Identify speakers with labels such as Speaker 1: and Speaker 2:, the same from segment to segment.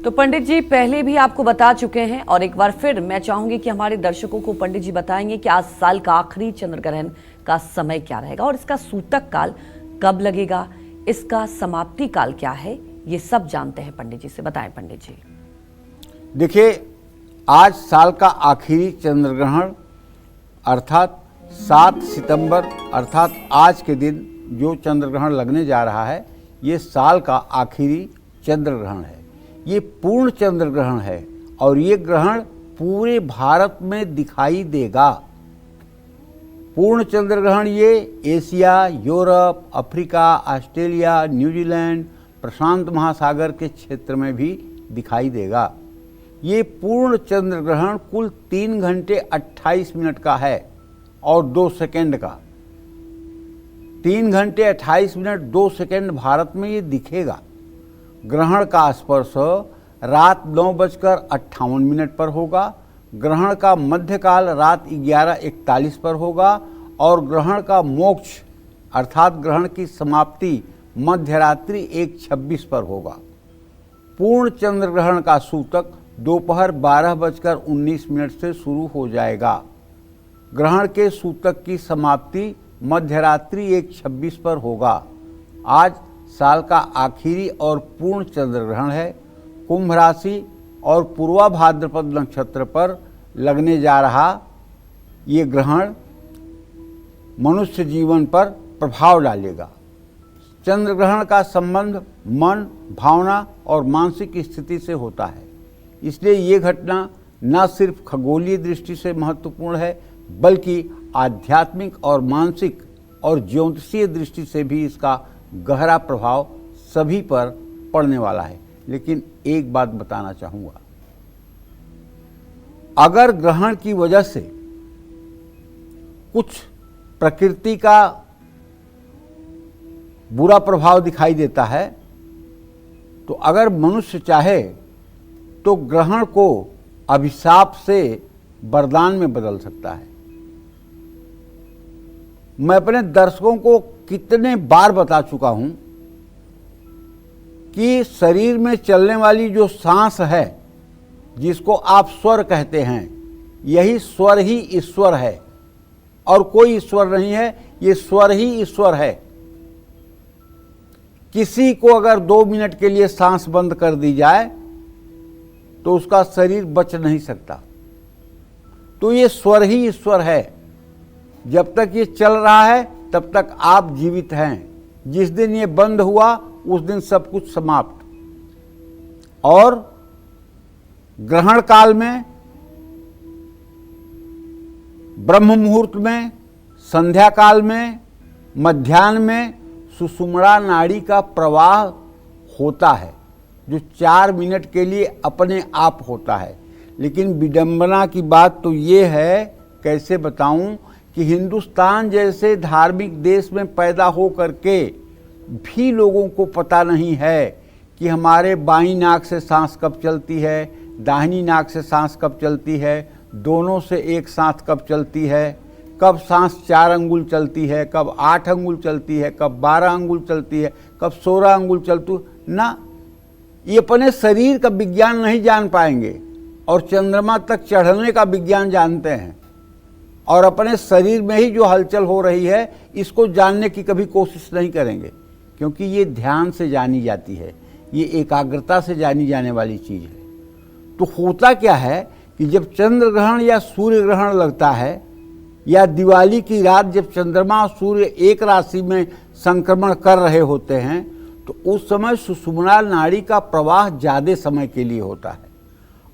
Speaker 1: तो पंडित जी पहले भी आपको बता चुके हैं और एक बार फिर मैं चाहूंगी कि हमारे दर्शकों को पंडित जी बताएंगे कि आज साल का आखिरी चंद्र ग्रहण का समय क्या रहेगा और इसका सूतक काल कब लगेगा, इसका समाप्ति काल क्या है, ये सब जानते हैं पंडित जी से। बताएं पंडित जी।
Speaker 2: देखिए, आज साल का आखिरी चंद्र ग्रहण अर्थात 7 सितंबर अर्थात आज के दिन जो चंद्र ग्रहण लगने जा रहा है, ये साल का आखिरी चंद्र ग्रहण है। ये पूर्ण चंद्र ग्रहण है और ये ग्रहण पूरे भारत में दिखाई देगा। पूर्ण चंद्र ग्रहण ये Asia, Europe, Africa, Australia, New Zealand, प्रशांत महासागर के क्षेत्र में भी दिखाई देगा। ये पूर्ण चंद्र ग्रहण कुल 3 घंटे 28 मिनट का है और 2 सेकंड का। 3 घंटे 28 मिनट 2 सेकंड भारत में ये दिखेगा। ग्रहण का स्पर्श रात 9:58 पर होगा। ग्रहण का मध्यकाल रात 11:41 पर होगा और ग्रहण का मोक्ष अर्थात ग्रहण की समाप्ति मध्यरात्रि 1:26 पर होगा। पूर्ण चंद्र ग्रहण का सूतक दोपहर 12:19 से शुरू हो जाएगा। ग्रहण के सूतक की समाप्ति मध्यरात्रि 1:26 पर होगा। आज साल का आखिरी और पूर्ण चंद्र ग्रहण है। कुंभ राशि और पूर्वा भाद्रपद नक्षत्र पर लगने जा रहा ये ग्रहण मनुष्य जीवन पर प्रभाव डालेगा। चंद्र ग्रहण का संबंध मन, भावना और मानसिक स्थिति से होता है, इसलिए ये घटना न सिर्फ खगोलीय दृष्टि से महत्वपूर्ण है बल्कि आध्यात्मिक और मानसिक और ज्योतिषीय दृष्टि से भी इसका गहरा प्रभाव सभी पर पड़ने वाला है। लेकिन एक बात बताना चाहूँगा, अगर ग्रहण की वजह से कुछ प्रकृति का बुरा प्रभाव दिखाई देता है तो अगर मनुष्य चाहे तो ग्रहण को अभिशाप से वरदान में बदल सकता है। मैं अपने दर्शकों को कितने बार बता चुका हूं कि शरीर में चलने वाली जो सांस है, जिसको आप स्वर कहते हैं, यही स्वर ही ईश्वर है और कोई ईश्वर नहीं है, ये स्वर ही ईश्वर है। किसी को अगर 2 मिनट के लिए सांस बंद कर दी जाए तो उसका शरीर बच नहीं सकता। तो ये स्वर ही ईश्वर है। जब तक ये चल रहा है तब तक आप जीवित हैं। जिस दिन ये बंद हुआ उस दिन सब कुछ समाप्त। और ग्रहण काल में, ब्रह्म मुहूर्त में, संध्या काल में, मध्याह्न में सुषुम्ना नाड़ी का प्रवाह होता है जो 4 मिनट के लिए अपने आप होता है। लेकिन विडंबना की बात तो ये है, कैसे बताऊं, कि हिंदुस्तान जैसे धार्मिक देश में पैदा हो करके भी लोगों को पता नहीं है कि हमारे बाईं नाक से सांस कब चलती है, दाहिनी नाक से सांस कब चलती है, दोनों से एक साथ कब चलती है, कब सांस 4 अंगुल चलती है, कब 8 अंगुल चलती है, कब 12 अंगुल चलती है, कब 16 अंगुल चलती ना। ये अपने शरीर का विज्ञान नहीं जान पाएंगे और चंद्रमा तक चढ़ने का विज्ञान जानते हैं और अपने शरीर में ही जो हलचल हो रही है इसको जानने की कभी कोशिश नहीं करेंगे, क्योंकि ये ध्यान से जानी जाती है, ये एकाग्रता से जानी जाने वाली चीज़ है। तो होता क्या है कि जब चंद्र ग्रहण या सूर्य ग्रहण लगता है या दिवाली की रात जब चंद्रमा और सूर्य एक राशि में संक्रमण कर रहे होते हैं तो उस समय सुषुम्ना नाड़ी का प्रवाह ज़्यादा समय के लिए होता है।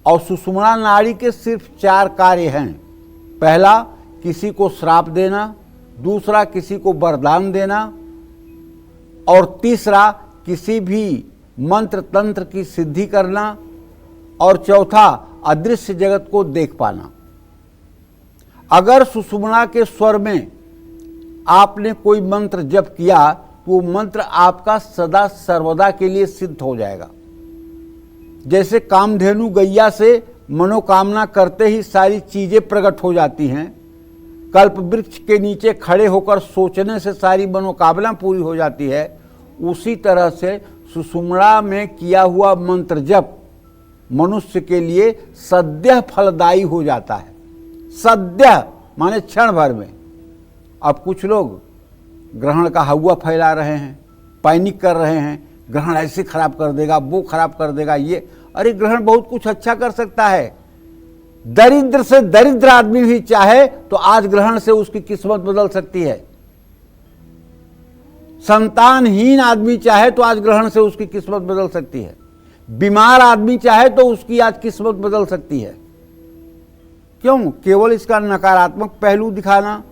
Speaker 2: और सुषुम्ना नाड़ी के सिर्फ 4 कार्य हैं। पहला, किसी को श्राप देना, दूसरा किसी को वरदान देना और तीसरा किसी भी मंत्र तंत्र की सिद्धि करना और चौथा अदृश्य जगत को देख पाना। अगर सुषुम्ना के स्वर में आपने कोई मंत्र जप किया तो वो मंत्र आपका सदा सर्वदा के लिए सिद्ध हो जाएगा। जैसे कामधेनु गैया से मनोकामना करते ही सारी चीजें प्रकट हो जाती हैं, कल्प वृक्ष के नीचे खड़े होकर सोचने से सारी मनोकामना पूरी हो जाती है, उसी तरह से सुषुम्ना में किया हुआ मंत्र जप मनुष्य के लिए सद्य फलदायी हो जाता है। सद्य माने क्षण भर में। अब कुछ लोग ग्रहण का हवा फैला रहे हैं, पैनिक कर रहे हैं, ग्रहण ऐसे खराब कर देगा, वो खराब कर देगा, ये। अरे ग्रहण बहुत कुछ अच्छा कर सकता है। दरिद्र से दरिद्र आदमी भी चाहे तो आज ग्रहण से उसकी किस्मत बदल सकती है। संतानहीन आदमी चाहे तो आज ग्रहण से उसकी किस्मत बदल सकती है। बीमार आदमी चाहे तो उसकी आज किस्मत बदल सकती है। क्यों? केवल इसका नकारात्मक पहलू दिखाना,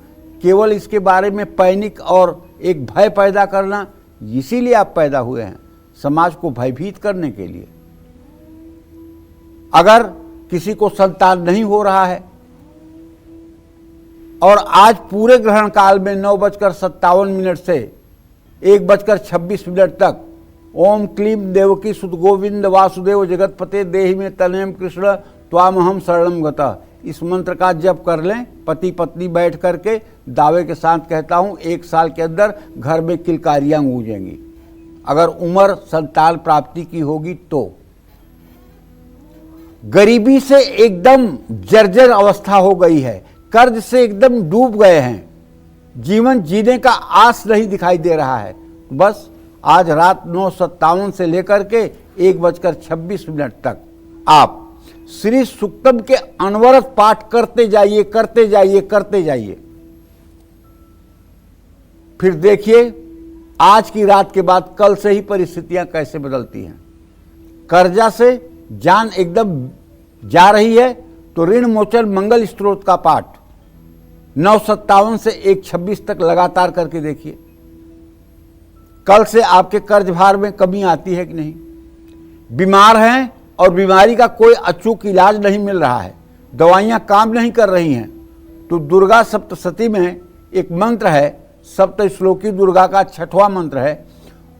Speaker 2: केवल इसके बारे में पैनिक और एक भय पैदा करना, इसीलिए आप पैदा हुए हैं, समाज को भयभीत करने के लिए। अगर किसी को संतान नहीं हो रहा है और आज पूरे ग्रहण काल में 9:57 से 1:26 तक ओम क्लीम देवकी सुत गोविंद वासुदेव जगतपते देहि में तनयम कृष्ण त्वामहम शरणम गतः, इस मंत्र का जप कर लें। पति पत्नी बैठ करके दावे के साथ कहता हूं 1 साल के अंदर घर में किलकारियां गूंजेंगी। अगर उम्र संतान प्राप्ति की होगी तो। गरीबी से एकदम जर्जर अवस्था हो गई है, कर्ज से एकदम डूब गए हैं, जीवन जीने का आस नहीं दिखाई दे रहा है, बस आज रात 9:57 से लेकर के 1:26 तक आप श्री सुक्तम के अनवरत पाठ करते जाइए, करते जाइए, करते जाइए। फिर देखिए आज की रात के बाद कल से ही परिस्थितियां कैसे बदलती हैं। कर्जा से जान एकदम जा रही है तो ऋण मोचन मंगल स्त्रोत का पाठ 9:57 से 1:26 तक लगातार करके देखिए। कल से आपके कर्ज भार में कमी आती है कि नहीं। बीमार हैं और बीमारी का कोई अचूक इलाज नहीं मिल रहा है, दवाइयां काम नहीं कर रही हैं, तो दुर्गा सप्तशती में एक मंत्र है, सप्त श्लोकी दुर्गा का 6वां मंत्र है,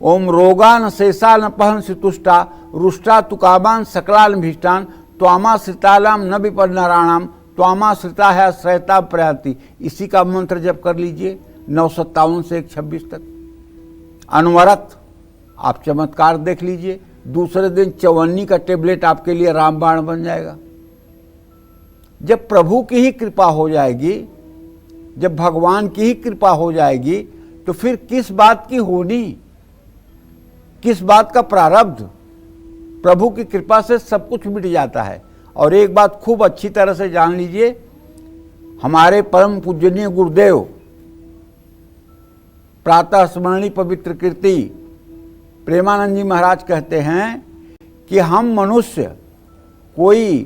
Speaker 2: ओम रोगा न शेषा न पहन सितुष्टा रुष्टा तुकाबान सकलान भीष्टान त्वामा श्रितालाम न विपन्नराणाम त्वामा श्रिता है श्रयता प्रयाति। इसी का मंत्र जप कर लीजिए 9:57 से 1:26 तक अनवरत। आप चमत्कार देख लीजिए। दूसरे दिन चवन्नी का टेबलेट आपके लिए रामबाण बन जाएगा। जब प्रभु की ही कृपा हो जाएगी, जब भगवान की ही कृपा हो जाएगी, तो फिर किस बात की होनी, किस बात का प्रारब्ध। प्रभु की कृपा से सब कुछ मिट जाता है। और एक बात खूब अच्छी तरह से जान लीजिए, हमारे परम पूजनीय गुरुदेव प्रातः स्मरणी पवित्र कीर्ति प्रेमानंद जी महाराज कहते हैं कि हम मनुष्य कोई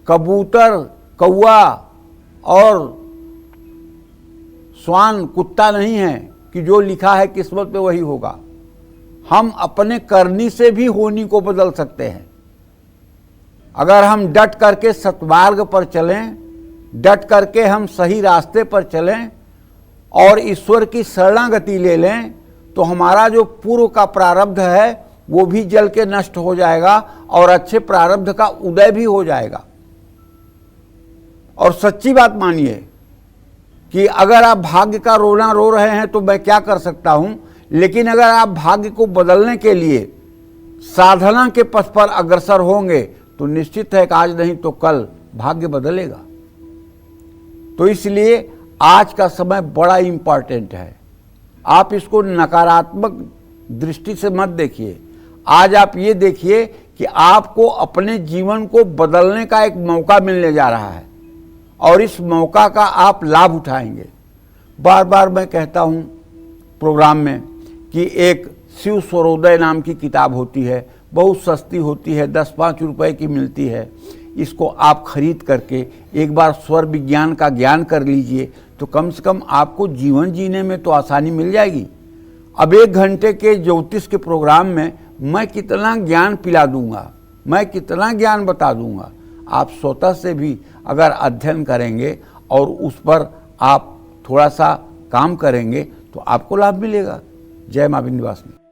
Speaker 2: कबूतर, कौवा और श्वान, कुत्ता नहीं है कि जो लिखा है किस्मत पे वही होगा। हम अपने करनी से भी होनी को बदल सकते हैं। अगर हम डट करके सत्मार्ग पर चलें, डट करके हम सही रास्ते पर चलें और ईश्वर की शरणागति ले लें, तो हमारा जो पूर्व का प्रारब्ध है वो भी जल के नष्ट हो जाएगा और अच्छे प्रारब्ध का उदय भी हो जाएगा। और सच्ची बात मानिए कि अगर आप भाग्य का रोना रो रहे हैं तो मैं क्या कर सकता हूं, लेकिन अगर आप भाग्य को बदलने के लिए साधना के पथ पर अग्रसर होंगे तो निश्चित है कि आज नहीं तो कल भाग्य बदलेगा। तो इसलिए आज का समय बड़ा इंपॉर्टेंट है। आप इसको नकारात्मक दृष्टि से मत देखिए। आज आप ये देखिए कि आपको अपने जीवन को बदलने का एक मौका मिलने जा रहा है और इस मौका का आप लाभ उठाएंगे। बार बार मैं कहता हूँ प्रोग्राम में कि एक शिव स्वरोदय नाम की किताब होती है, बहुत सस्ती होती है, 10-5 रुपए की मिलती है। इसको आप खरीद करके एक बार स्वर विज्ञान का ज्ञान कर लीजिए तो कम से कम आपको जीवन जीने में तो आसानी मिल जाएगी। अब 1 घंटे के ज्योतिष के प्रोग्राम में मैं कितना ज्ञान पिला दूंगा, मैं कितना ज्ञान बता दूंगा। आप स्वतः से भी अगर अध्ययन करेंगे और उस पर आप थोड़ा सा काम करेंगे तो आपको लाभ मिलेगा। जय मां विंध्यवासिनी।